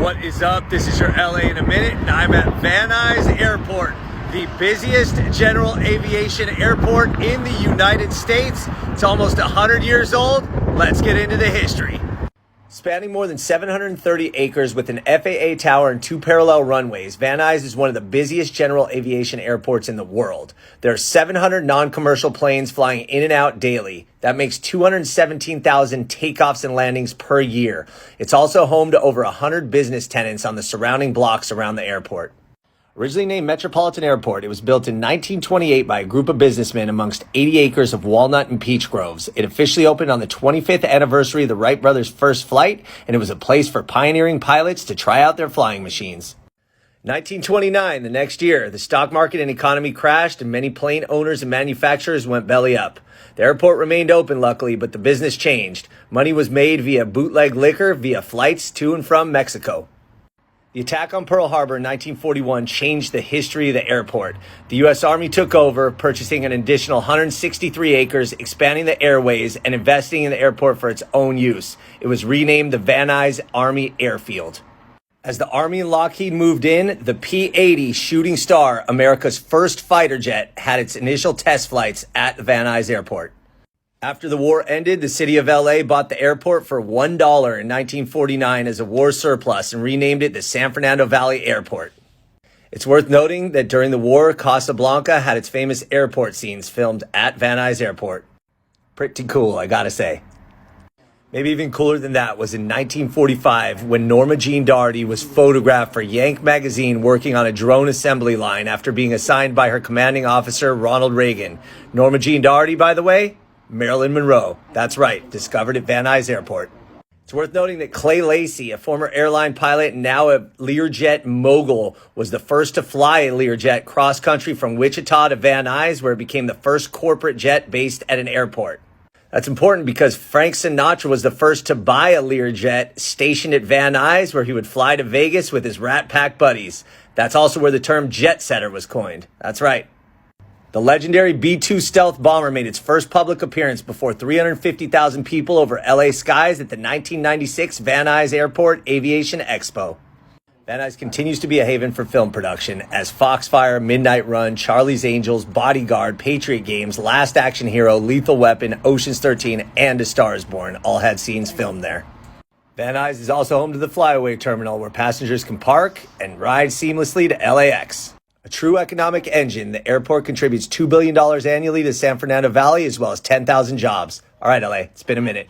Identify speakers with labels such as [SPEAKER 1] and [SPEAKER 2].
[SPEAKER 1] What is up? This is your LA in a minute, and I'm at Van Nuys Airport, the busiest general aviation airport in the United States. It's almost 100 years old. Let's get into the history. Spanning more than 730 acres with an FAA tower and 2 parallel runways, Van Nuys is one of the busiest general aviation airports in the world. There are 700 non-commercial planes flying in and out daily. That makes 217,000 takeoffs and landings per year. It's also home to over 100 business tenants on the surrounding blocks around the airport. Originally named Metropolitan Airport, it was built in 1928 by a group of businessmen amongst 80 acres of walnut and peach groves. It officially opened on the 25th anniversary of the Wright brothers' first flight, and it was a place for pioneering pilots to try out their flying machines. 1929, the next year, the stock market and economy crashed, and many plane owners and manufacturers went belly up. The airport remained open, luckily, but the business changed. Money was made via bootleg liquor via flights to and from Mexico. The attack on Pearl Harbor in 1941 changed the history of the airport. The U.S. Army took over, purchasing an additional 163 acres, expanding the airways, and investing in the airport for its own use. It was renamed the Van Nuys Army Airfield. As the Army and Lockheed moved in, the P-80 Shooting Star, America's first fighter jet, had its initial test flights at Van Nuys Airport. After the war ended, the city of LA bought the airport for $1 in 1949 as a war surplus and renamed it the San Fernando Valley Airport. It's worth noting that during the war, Casablanca had its famous airport scenes filmed at Van Nuys Airport. Pretty cool, I gotta say. Maybe even cooler than that was in 1945 when Norma Jean Doherty was photographed for Yank magazine working on a drone assembly line after being assigned by her commanding officer, Ronald Reagan. Norma Jean Doherty, by the way, Marilyn Monroe. That's right, discovered at Van Nuys Airport. It's worth noting that Clay Lacy, a former airline pilot and now a Learjet mogul, was the first to fly a Learjet cross-country from Wichita to Van Nuys, where it became the first corporate jet based at an airport. That's important because Frank Sinatra was the first to buy a Learjet stationed at Van Nuys, where he would fly to Vegas with his Rat Pack buddies. That's also where the term jet setter was coined. That's right. The legendary B-2 stealth bomber made its first public appearance before 350,000 people over LA skies at the 1996 Van Nuys Airport Aviation Expo. Van Nuys continues to be a haven for film production, as Foxfire, Midnight Run, Charlie's Angels, Bodyguard, Patriot Games, Last Action Hero, Lethal Weapon, Ocean's 13, and A Star is Born all had scenes filmed there. Van Nuys is also home to the Flyaway Terminal, where passengers can park and ride seamlessly to LAX. A true economic engine, the airport contributes $2 billion annually to San Fernando Valley, as well as 10,000 jobs. All right, LA, it's been a minute.